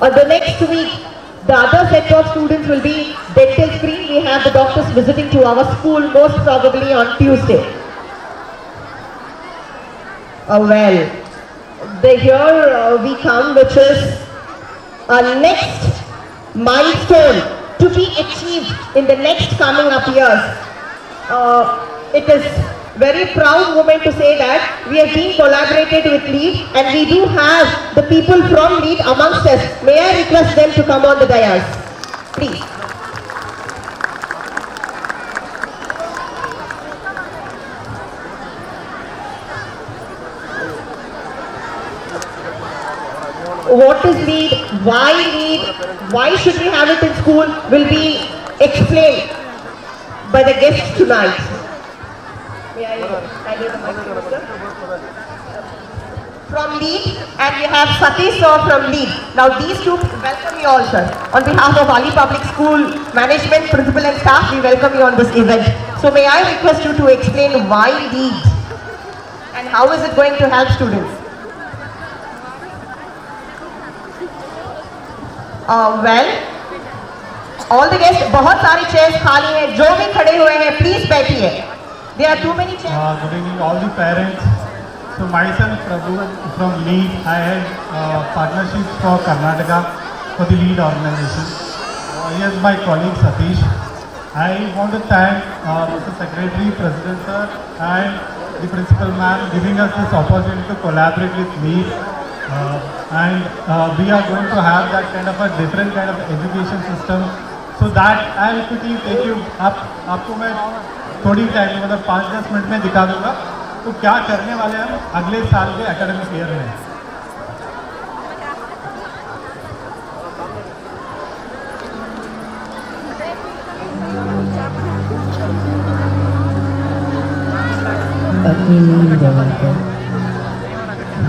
On the next week, the other set of students will be dental screen. We have the doctors visiting to our school most probably on Tuesday. Here we come, which is our next milestone to be achieved in the next coming up years. It is very proud moment to say that we have been collaborated with LEAD and we do have the people from LEAD amongst us. May I request them to come on the dais, please. What is LEAD? Why LEAD? Why should we have it in school will be explained by the guests tonight. May I get the microphone, sir? From LEAD, and we have Satish sir from LEAD. Now these two, welcome you all, sir. On behalf of Ali Public School Management, Principal and Staff, we welcome you on this event. So may I request you to explain why LEAD and how is it going to help students? All the guests, बहुत सारी chairs खाली हैं, जो भी खड़े हुए हैं, please बैठिए. There are too many chairs. Good evening, all the parents. So myself, Prabhu from LEAD, I had partnerships for Karnataka for the LEAD organization. Here's my colleague Satish. I want to thank Mr. Secretary, President Sir, and the Principal Ma'am giving us this opportunity to collaborate with LEAD. We are going to have that kind of a different kind of education system. So that I'll quickly take you up. आपको मैं थोड़ी time में मतलब 5-10 minute में दिखा दूँगा तो क्या करने वाले हैं हम अगले साल के एकेडमिक ईयर में. अपनी नींद गंवाकर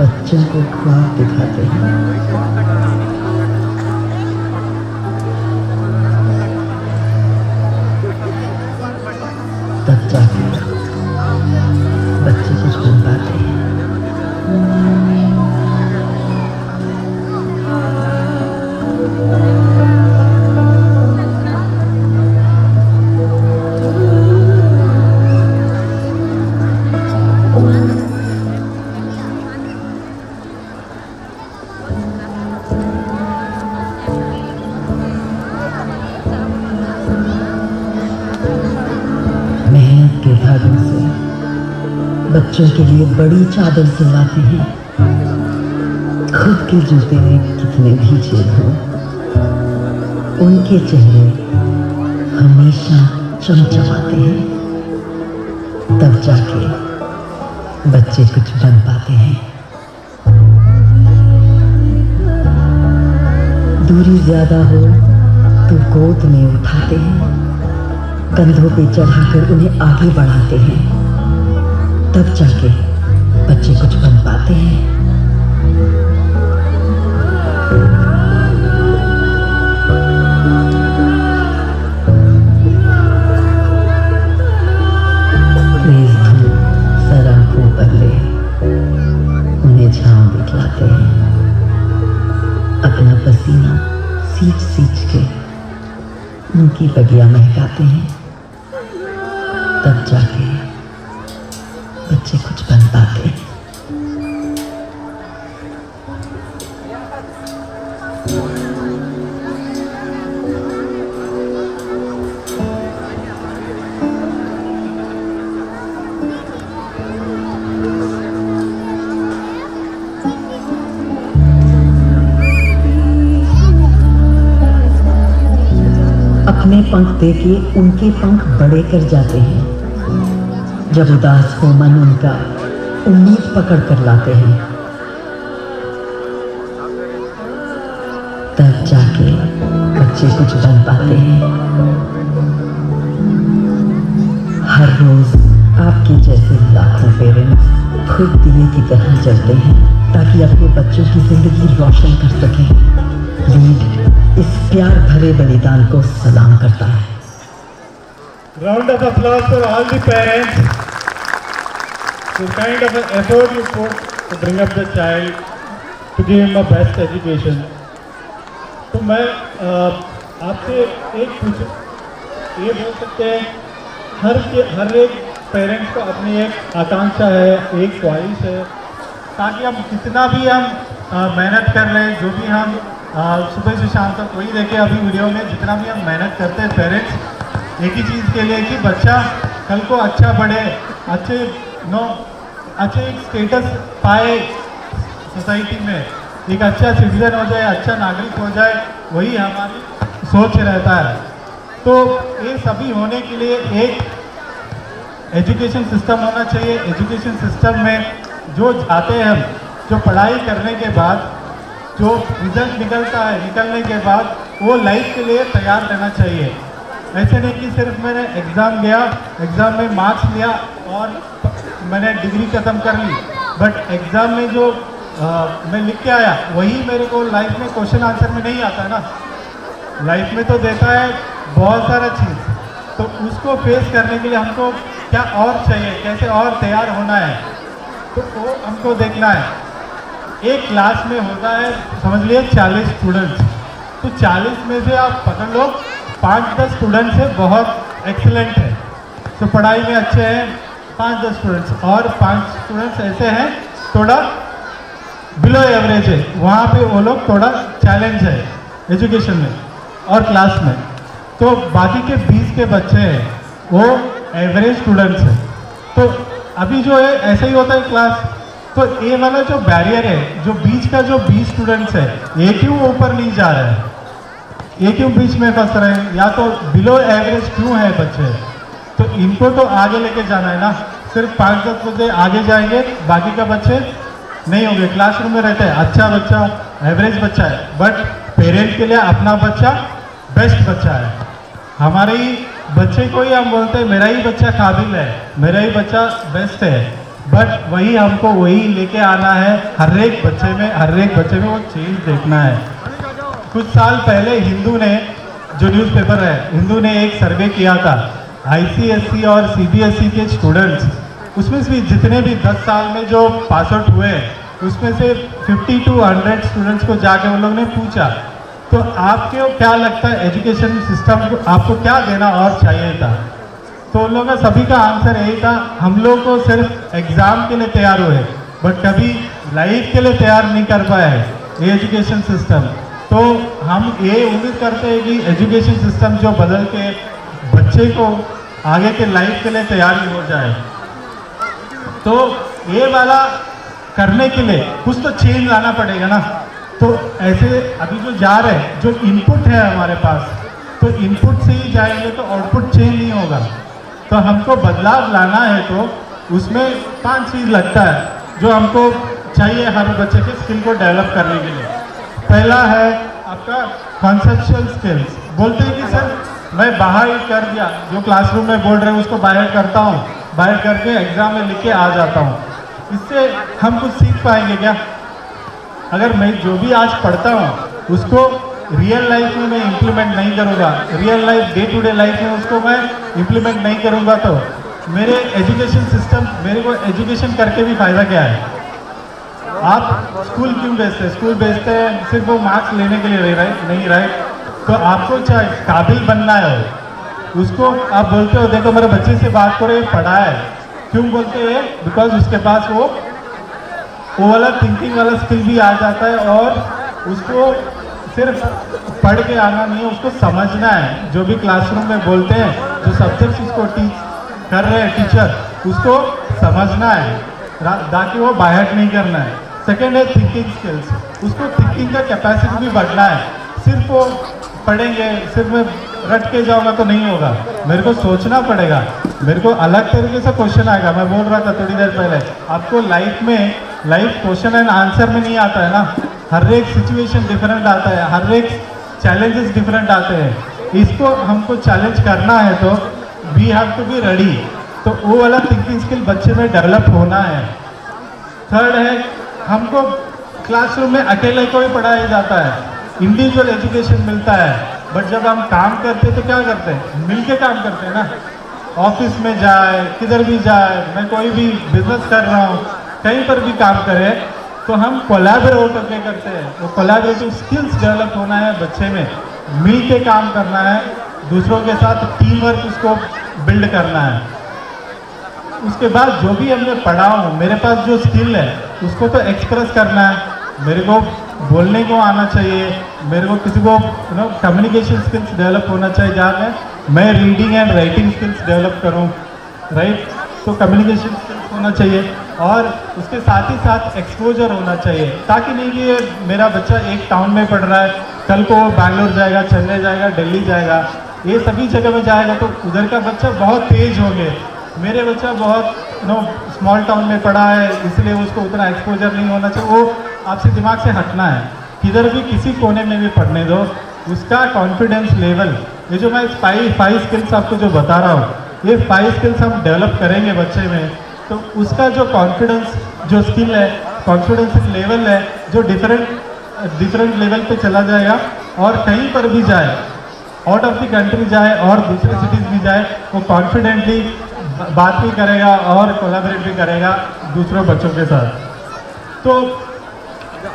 बच्चों को ख्वाब दिखाते हैं. तब जाके बच्चे कुछ बन पाते हैं. बच्चों के लिए बड़ी चादर सिलवाते हैं. खुद के जूते में कितने भी छेद हों, उनके चेहरे हमेशा चमचमाते हैं. तब जाके बच्चे कुछ बन पाते हैं. दूरी ज्यादा हो तो गोद में उठाते हैं, कंधों पे चढ़ाकर उन्हें आगे बढ़ाते हैं. तब जाके बच्चे कुछ बन पाते हैं. तेज धूप सर आंखों पर ले उन्हें छांव दिखलाते हैं. अपना पसीना सींच सींच के उनकी बगिया महकाते हैं. तब जाके बच्चे कुछ बन पाते हैं. अपने पंख देके उनके पंख बड़े कर जाते हैं. जब उदास हो मन उनका उम्मीद पकड़ कर लाते हैं. तब जाके बच्चे कुछ बन पाते हैं. हर रोज आपके जैसे लाखों पेरेंट्स खुद दिए की तरह जलते हैं ताकि अपने बच्चों की जिंदगी रोशन कर सकें. लीड इस प्यार भरे बलिदान को सलाम करता है. Round of applause for all the parents. The kind of an effort you put to bring up the child, to give him a best education. तो मैं आपसे एक ये बोल सकते हैं, हर एक पेरेंट्स को अपनी एक आकांक्षा है, एक ख्वाहिश है, ताकि हम कितना भी हम मेहनत कर रहे हैं, जो भी हम सुबह से शाम तक वही देखे अभी वीडियो में, जितना भी हम मेहनत करते हैं पेरेंट्स एक ही चीज़ के लिए कि बच्चा कल को अच्छा बढ़े, अच्छे एक स्टेटस पाए सोसाइटी में, एक अच्छा सिटीजन हो जाए, अच्छा नागरिक हो जाए, वही हमारी सोच रहता है। तो ये सभी होने के लिए एक एजुकेशन सिस्टम होना चाहिए। एजुकेशन सिस्टम में जो जाते हैं हम, जो पढ़ाई करने के बाद जो रिजल्ट निकलता है, निकलने के बाद वो लाइफ के लिए तैयार रहना चाहिए। ऐसे नहीं कि सिर्फ मैंने एग्ज़ाम गया, एग्ज़ाम में मार्क्स लिया और मैंने डिग्री ख़त्म कर ली, बट एग्ज़ाम में जो मैं लिख के आया वही मेरे को लाइफ में क्वेश्चन आंसर में नहीं आता है ना। लाइफ में तो देता है बहुत सारा चीज़, तो उसको फेस करने के लिए हमको क्या और चाहिए, कैसे और तैयार होना है, तो वो हमको देखना है। एक क्लास में होता है समझ लिए 40 स्टूडेंट्स, तो 40 में से आप पकड़ लो 5-10 स्टूडेंट्स है बहुत एक्सीलेंट है, तो पढ़ाई में अच्छे हैं 5-10 स्टूडेंट्स, और 5 स्टूडेंट्स ऐसे हैं थोड़ा बिलो एवरेज है, वहाँ पे वो लोग थोड़ा चैलेंज है एजुकेशन में और क्लास में। तो बाकी के 20 के बच्चे हैं वो एवरेज स्टूडेंट्स हैं। तो अभी जो है ऐसा ही होता है क्लास, तो ये वाला जो बैरियर है, जो बीच का जो 20 स्टूडेंट्स है, ये क्यों ऊपर नहीं जा रहा है, ये क्यों बीच में फंस रहे हैं, या तो बिलो एवरेज क्यों है बच्चे, तो इनको तो आगे लेके जाना है ना। सिर्फ 5-10 बच्चे आगे जाएंगे, बाकी का बच्चे नहीं होंगे, क्लासरूम में रहते हैं, अच्छा बच्चा एवरेज बच्चा है, बट पेरेंट के लिए अपना बच्चा बेस्ट बच्चा है। हमारे ही बच्चे को ही हम बोलते हैं मेरा ही बच्चा काबिल है, मेरा ही बच्चा बेस्ट है, बट वही हमको वही लेके आना है। हर एक बच्चे में वो चेंज देखना है। कुछ साल पहले हिंदू ने, जो न्यूज़पेपर है हिंदू ने एक सर्वे किया था ICSE और CBSE के स्टूडेंट्स, उसमें से जितने भी 10 साल में जो पास आउट हुए उसमें से 50 to 100 स्टूडेंट्स को जाके उन लोगों ने पूछा, तो आपको क्या लगता है एजुकेशन सिस्टम को आपको क्या देना और चाहिए था, तो उन लोगों का सभी का आंसर यही था, हम लोग को सिर्फ एग्ज़ाम के लिए तैयार हुए बट कभी लाइफ के लिए तैयार नहीं कर पाए ये एजुकेशन सिस्टम। तो हम ये उम्मीद करते हैं कि एजुकेशन सिस्टम जो बदल के बच्चे को आगे के लाइफ के लिए तैयारी हो जाए। तो ये वाला करने के लिए कुछ तो चेंज लाना पड़ेगा ना। तो ऐसे अभी जो जा रहे हैं, जो इनपुट है हमारे पास, तो इनपुट से ही जाएंगे तो आउटपुट चेंज नहीं होगा। तो हमको बदलाव लाना है तो उसमें 5 चीज़ लगता है जो हमको चाहिए हर बच्चे के स्किल को डेवलप करने के लिए। पहला है आपका कॉन्सेप्चुअल स्किल्स। बोलते हैं कि सर मैं बाहर ही कर दिया, जो क्लासरूम में बोल रहे हैं उसको बाहर करता हूँ, बाहर करके एग्ज़ाम में लिख के आ जाता हूँ, इससे हम कुछ सीख पाएंगे क्या? अगर मैं जो भी आज पढ़ता हूँ उसको रियल लाइफ में मैं इम्प्लीमेंट नहीं करूँगा, real life day to day life में उसको मैं इम्प्लीमेंट नहीं करूँगा, तो मेरे एजुकेशन सिस्टम, मेरे को एजुकेशन करके भी फ़ायदा क्या है? आप स्कूल क्यों भेजते हैं? स्कूल भेजते हैं सिर्फ वो मार्क्स लेने के लिए नहीं राइट? तो आपको चाहे काबिल बनना है, उसको आप बोलते हो देखो मेरे बच्चे से बात करो, पढ़ा है, क्यों बोलते हैं? बिकॉज उसके पास वो वाला थिंकिंग वाला स्किल भी आ जाता है, और उसको सिर्फ पढ़ के आना नहीं है, उसको समझना है। जो भी क्लासरूम में बोलते हैं, जो सब्जेक्ट्स उसको टीच कर रहे हैं टीचर, उसको समझना है, ताकि वो बाहर नहीं करना है। सेकेंड है थिंकिंग स्किल्स, उसको थिंकिंग का कैपेसिटी भी बढ़ना है। सिर्फ वो पढ़ेंगे, सिर्फ मैं रट के जाऊँगा तो नहीं होगा, मेरे को सोचना पड़ेगा, मेरे को अलग तरीके से क्वेश्चन आएगा। मैं बोल रहा था थोड़ी देर पहले, आपको लाइफ क्वेश्चन एंड आंसर में नहीं आता है ना, हर एक सिचुएशन डिफरेंट आता है, हर एक चैलेंजेस डिफरेंट आते हैं। इसको हमको चैलेंज करना है तो we have to be ready. तो वो वाला थिंकिंग स्किल बच्चे में डेवलप होना है। थर्ड है, हमको क्लासरूम में अकेले को ही पढ़ाया जाता है, इंडिविजुअल एजुकेशन मिलता है, बट जब हम काम करते हैं तो क्या करते हैं? मिलके काम करते हैं ना। ऑफिस में जाए, किधर भी जाए, मैं कोई भी बिजनेस कर रहा हूँ, कहीं पर भी काम करें, तो हम कोलैबोरेट करके करते हैं। वो कोलैबोरेटिव स्किल्स डेवलप होना है बच्चे में, मिल के काम करना है, दूसरों के साथ टीम वर्क उसको बिल्ड करना है। उसके बाद जो भी हमने पढ़ा हो, मेरे पास जो स्किल है उसको तो एक्सप्रेस करना है। मेरे को बोलने को आना चाहिए, मेरे को किसी को कम्युनिकेशन स्किल्स डेवलप होना चाहिए, जहाँ मैं reading and writing skills develop करूँ, राइट। तो कम्युनिकेशन स्किल्स होना चाहिए और उसके साथ ही साथ एक्सपोजर होना चाहिए, ताकि नहीं कि ये मेरा बच्चा एक टाउन में पढ़ रहा है, कल को बैंगलोर जाएगा, चेन्नई जाएगा, दिल्ली जाएगा, ये सभी जगह में जाएगा तो उधर का बच्चा बहुत तेज हो गए, मेरे बच्चा बहुत स्मॉल टाउन में पढ़ा है इसलिए उसको उतना एक्सपोजर नहीं होना चाहिए। वो आपसे दिमाग से हटना है, किधर भी किसी कोने में भी पढ़ने दो, उसका कॉन्फिडेंस लेवल, ये जो मैं फाइव स्किल्स आपको जो बता रहा हूँ, ये 5 स्किल्स हम डेवलप करेंगे बच्चे में, तो उसका जो कॉन्फिडेंस जो स्किल है, कॉन्फिडेंस लेवल है, जो डिफरेंट लेवल पे चला जाएगा और कहीं पर भी जाए, आउट ऑफ द कंट्री जाए और दूसरे सिटीज़ भी जाए, वो कॉन्फिडेंटली बात भी करेगा और कोलैबोरेट भी करेगा दूसरों बच्चों के साथ। तो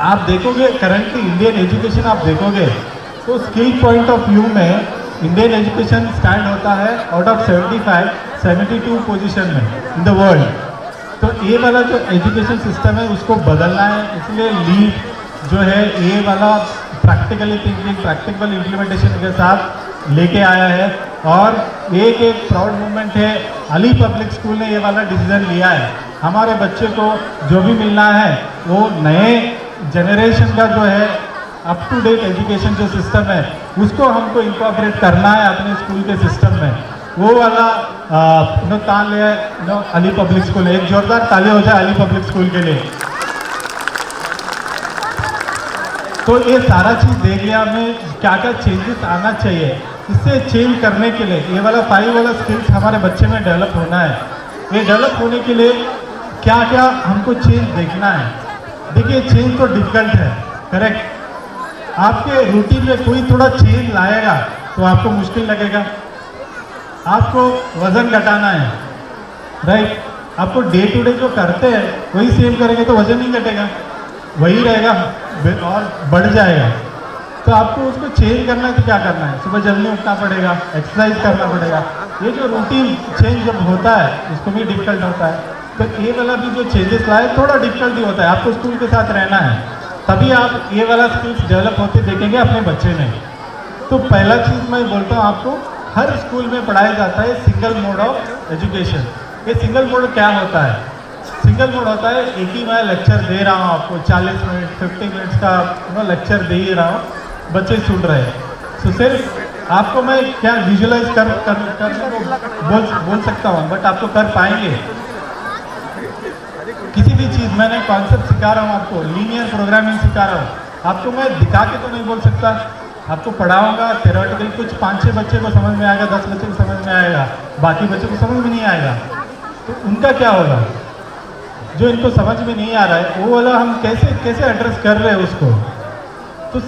आप देखोगे करंटली इंडियन एजुकेशन आप देखोगे तो स्किल पॉइंट ऑफ व्यू में इंडियन एजुकेशन स्टैंड होता है आउट ऑफ 72 पोजीशन में इन द वर्ल्ड। तो ये वाला जो एजुकेशन सिस्टम है उसको बदलना है, इसलिए लीड जो है ये वाला प्रैक्टिकली थिंकिंग, प्रैक्टिकल इम्प्लीमेंटेशन के साथ लेके आया है और एक प्राउड मोमेंट है। अली पब्लिक स्कूल ने ये वाला डिसीजन लिया है, हमारे बच्चे को जो भी मिलना है वो नए जनरेशन का जो है अप टू डेट एजुकेशन जो सिस्टम है उसको हमको इंकॉर्पोरेट करना है अपने स्कूल के सिस्टम में। वो वाला ताल है अली पब्लिक स्कूल, एक जोरदार ताली हो जाए अली पब्लिक स्कूल के लिए। तो ये सारा चीज़ देख लिया हमें क्या क्या चेंजेस आना चाहिए, इससे चेंज करने के लिए ये वाला 5 वाला स्किल्स हमारे बच्चे में डेवलप होना है। ये डेवलप होने के लिए क्या क्या हमको चेंज देखना है। देखिए चेंज तो डिफिकल्ट है, करेक्ट। आपके रूटीन में कोई थोड़ा चेंज लाएगा तो आपको मुश्किल लगेगा। आपको वज़न घटाना है, राइट, आपको डे टू डे जो करते हैं वही सेम करेंगे तो वज़न नहीं घटेगा, वही रहेगा और बढ़ जाएगा। तो आपको उसको चेंज करना है तो क्या करना है, सुबह जल्दी उठना पड़ेगा, एक्सरसाइज करना पड़ेगा। ये जो रूटीन चेंज जब होता है उसको भी डिफिकल्ट होता है, तो ये वाला भी जो चेंजेस लाए थोड़ा डिफिकल्टी होता है। आपको स्कूल के साथ रहना है तभी आप ये वाला स्किल्स डेवलप होते देखेंगे अपने बच्चे में। तो पहला चीज़ मैं बोलता हूँ आपको, हर स्कूल में पढ़ाया जाता है सिंगल मोड ऑफ एजुकेशन। ये सिंगल मोड क्या होता है? सिंगल मोड होता है एक ही मैं लेक्चर दे रहा हूँ आपको, 40 मिनट 50 मिनट्स का लेक्चर दे ही रहा हूँ, बच्चे सुन रहे हैं। तो सिर्फ आपको मैं क्या विजुअलाइज करने को बोल सकता हूँ, बट आपको कर पाएंगे किसी भी चीज़। मैंने कॉन्सेप्ट सिखा रहा हूँ आपको, लीनियर प्रोग्रामिंग सिखा रहा हूँ आपको, मैं दिखा के तो नहीं बोल सकता। आपको पढ़ाऊंगा थ्योरेटिकल, कुछ 5-6 बच्चे को समझ में आएगा, 10 बच्चे को समझ में आएगा, बाकी बच्चों को समझ में नहीं आएगा। तो उनका क्या होगा? जो इनको समझ में नहीं आ रहा है वो वाला हम कैसे एड्रेस कर रहे हैं उसको। तो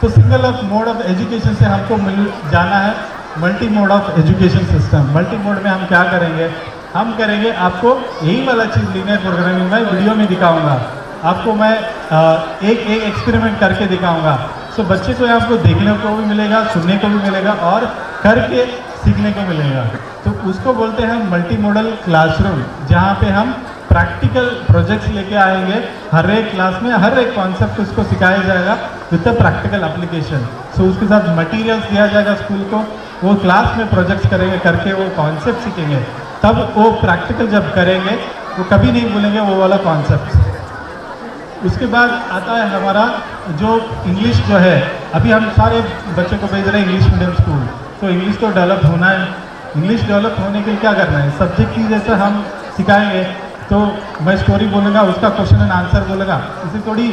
single of mode of education से हमको मिल जाना है multi mode of education system. Multi mode में हम क्या करेंगे? हम करेंगे आपको यही वाला चीज़ लीनियर प्रोग्रामिंग में वीडियो में दिखाऊंगा आपको, मैं एक एक्सपेरिमेंट करके दिखाऊंगा। सो बच्चे को आपको देखने को भी मिलेगा, सुनने को भी मिलेगा और करके सीखने को मिलेगा। तो उसको बोलते हैं मल्टी मॉडल क्लासरूम, जहाँ पे हम प्रैक्टिकल प्रोजेक्ट्स लेके आएंगे। हर एक क्लास में हर एक कॉन्सेप्ट उसको सिखाया जाएगा विद द प्रैक्टिकल एप्लीकेशन। सो उसके साथ मटेरियल्स दिया जाएगा स्कूल को, वो क्लास में प्रोजेक्ट्स करेंगे, करके वो कॉन्सेप्ट सीखेंगे। तब वो प्रैक्टिकल जब करेंगे वो कभी नहीं भूलेंगे वो वाला कॉन्सेप्ट। उसके बाद आता है हमारा जो इंग्लिश जो है, अभी हम सारे बच्चों को भेज रहे हैं इंग्लिश मीडियम स्कूल, तो इंग्लिश तो डेवलप होना है। इंग्लिश डेवलप होने के लिए क्या करना है? सब्जेक्ट की जैसे हम सिखाएंगे तो मैं स्टोरी बोलूँगा, उसका क्वेश्चन एंड आंसर बोलेगा, इससे थोड़ी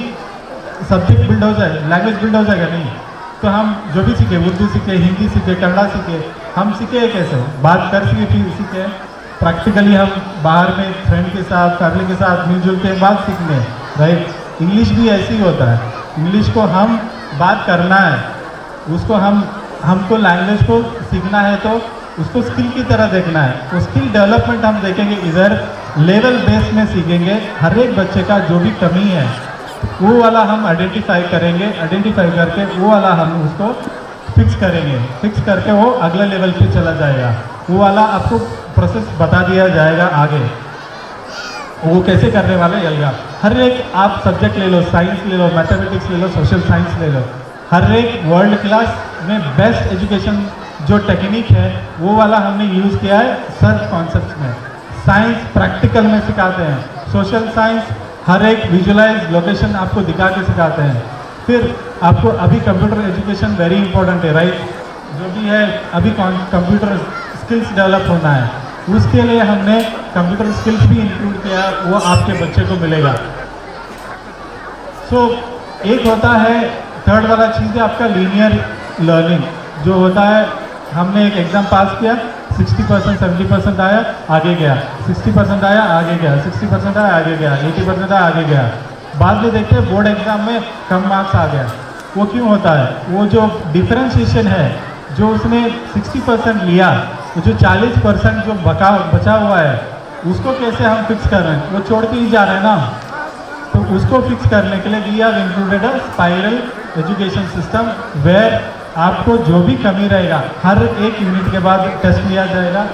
सब्जेक्ट बिल्ड हो जाए, लैंग्वेज बिल्ड हो जाएगा नहीं। तो हम जो भी सीखे, उर्दू सीखे, हिंदी सीखे, कन्नड़ा सीखे, हम सीखे कैसे? बात कर सीखे प्रैक्टिकली, हम बाहर में फ्रेंड के साथ, फैमिली के साथ मिलजुल के बात सीखने, राइट। इंग्लिश भी ऐसे ही होता है, इंग्लिश को हम बात करना है, उसको हमको लैंग्वेज को सीखना है तो उसको स्किल की तरह देखना है। तो स्किल डेवलपमेंट हम देखेंगे इधर लेवल बेस में सीखेंगे। हर एक बच्चे का जो भी कमी है वो वाला हम आइडेंटिफाई करेंगे, आइडेंटिफाई करके वो वाला हम उसको फिक्स करेंगे, फिक्स करके वो अगले लेवल पे चला जाएगा। वो वाला आपको प्रोसेस बता दिया जाएगा आगे, वो कैसे करने वाले चलेगा। हर एक आप सब्जेक्ट ले लो, साइंस ले लो, मैथमेटिक्स ले लो, सोशल साइंस ले लो, हर एक वर्ल्ड क्लास में बेस्ट एजुकेशन जो टेक्निक है वो वाला हमने यूज़ किया है सर्च कॉन्सेप्ट में। साइंस प्रैक्टिकल में सिखाते हैं, सोशल साइंस हर एक विजुअलाइज लोकेशन आपको दिखा के सिखाते हैं। फिर आपको अभी कंप्यूटर एजुकेशन वेरी इंपॉर्टेंट है, राइट, जो भी है अभी कंप्यूटर स्किल्स डेवलप होना है, उसके लिए हमने कंप्यूटर स्किल्स भी इंक्लूड किया है, वो आपके बच्चे को मिलेगा। सो एक होता है थर्ड वाला चीज़ है आपका लीनियर लर्निंग, जो होता है हमने एक एग्ज़ाम पास किया, 60% 70% आया आगे गया, 60% आया आगे गया, 60% आया आगे गया, 80% आया आगे गया। बाद में देखते हैं बोर्ड एग्जाम में कम मार्क्स आ गया। वो क्यों होता है? वो जो डिफरेंशिएशन है, जो उसने 60% लिया, वो जो 40% जो बचा हुआ है, उसको कैसे हम फिक्स कर रहे हैं? वो छोड़ के ही जा रहे हैं ना। तो उसको फिक्स करने के लिए we have included a spiral education system, where आपको जो भी कमी रहेगा हर एक यूनिट के बाद टेस्ट लिया जाएगा।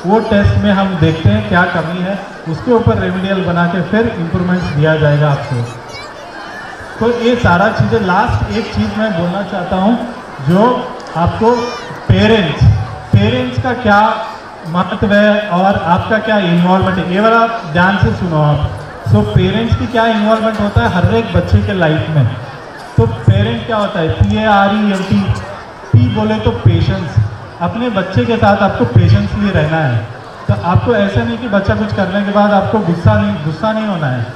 वो टेस्ट में हम देखते हैं क्या कमी है, उसके ऊपर रेमेडियल बना के फिर इम्प्रूवमेंट्स दिया जाएगा आपको। तो ये सारा चीज़ें, लास्ट एक चीज़ मैं बोलना चाहता हूँ, जो आपको पेरेंट्स का क्या महत्व है और आपका क्या इन्वॉल्वमेंट है, ये वाला ध्यान से सुनो आप। सो पेरेंट्स की क्या इन्वॉल्वमेंट होता है हर एक बच्चे के लाइफ में। तो पेरेंट क्या होता है? PARENT, P बोले तो पेशेंस। अपने बच्चे के साथ आपको पेशेंसली रहना है। तो आपको ऐसा नहीं कि बच्चा कुछ करने के बाद आपको गुस्सा नहीं होना है,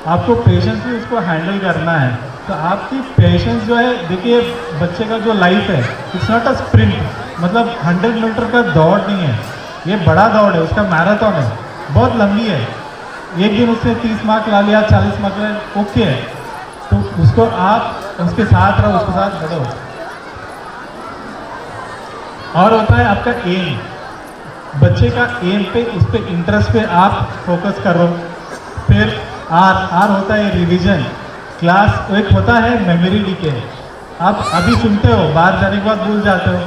आपको पेशेंसली उसको हैंडल करना है। तो आपकी पेशेंस जो है, देखिए बच्चे का जो लाइफ है, इट्स नॉट अ स्प्रिंट, मतलब 100 मीटर का दौड़ नहीं है, ये बड़ा दौड़ है, उसका मैराथन है, बहुत लंबी है। एक दिन उसने 30 मार्क ला लिया, 40 मार्क ला, ओके है, तो उसको आप उसके साथ रहो, उसके साथ बढ़ो। और होता है आपका एम, बच्चे का एम पे, उस पर इंटरेस्ट पे आप फोकस करो। फिर आर होता है रिवीजन क्लास। एक होता है मेमोरी डीके, आप अभी सुनते हो, बाहर जाने के बाद भूल जाते हो,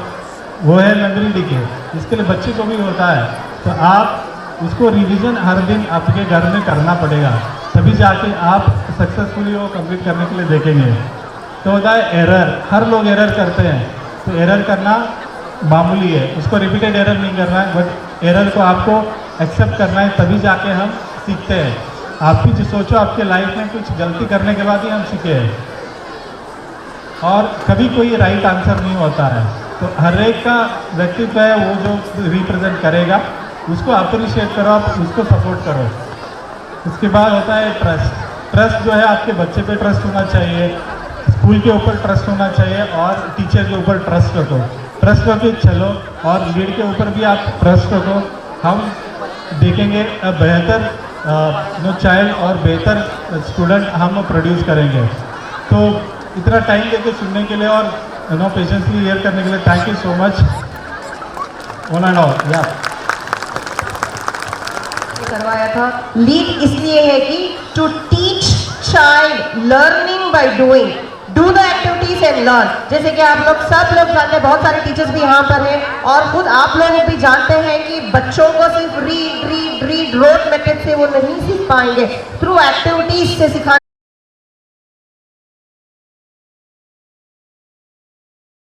वो है मेमोरी डीके। इसके लिए बच्चे को भी होता है, तो आप उसको रिवीजन हर दिन आपके घर में करना पड़ेगा, तभी जाके आप सक्सेसफुली वो कंप्लीट करने के लिए देखेंगे। तो होता है एरर, हर लोग एरर करते हैं, तो एरर करना मामूली है, उसको रिपीटेड एरर नहीं करना है, बट एरर को आपको एक्सेप्ट करना है, तभी जाके हम सीखते हैं। आप भी जो सोचो, आपके लाइफ में कुछ गलती करने के बाद ही हम सीखे हैं, और कभी कोई राइट आंसर नहीं होता है। तो हर एक का व्यक्तित्व है, वो जो रिप्रेजेंट करेगा उसको अप्रिशिएट करो, आप उसको सपोर्ट करो। उसके बाद होता है ट्रस्ट जो है, आपके बच्चे पे ट्रस्ट होना चाहिए, स्कूल के ऊपर ट्रस्ट होना चाहिए, और टीचर के ऊपर ट्रस्ट रखो, ट्रस्ट रखो चलो, और लीड के ऊपर भी आप ट्रस्ट रखो। हम देखेंगे बेहतर चाइल्ड और बेहतर स्टूडेंट हम प्रोड्यूस करेंगे। तो इतना टाइम देके सुनने के लिए और पेशेंसली हियर करने के लिए thank you so much, one and all. या करवाया था लीड इसलिए है कि to teach child learning by doing, do the activities and learn. जैसे कि आप लोग सब लोग जानते हैं, बहुत सारे टीचर्स भी यहाँ पर हैं, और खुद आप लोग भी जानते हैं कि बच्चों को सिर्फ रीड रोट मेथड से वो नहीं सीख पाएंगे, थ्रू एक्टिविटीज से सिखा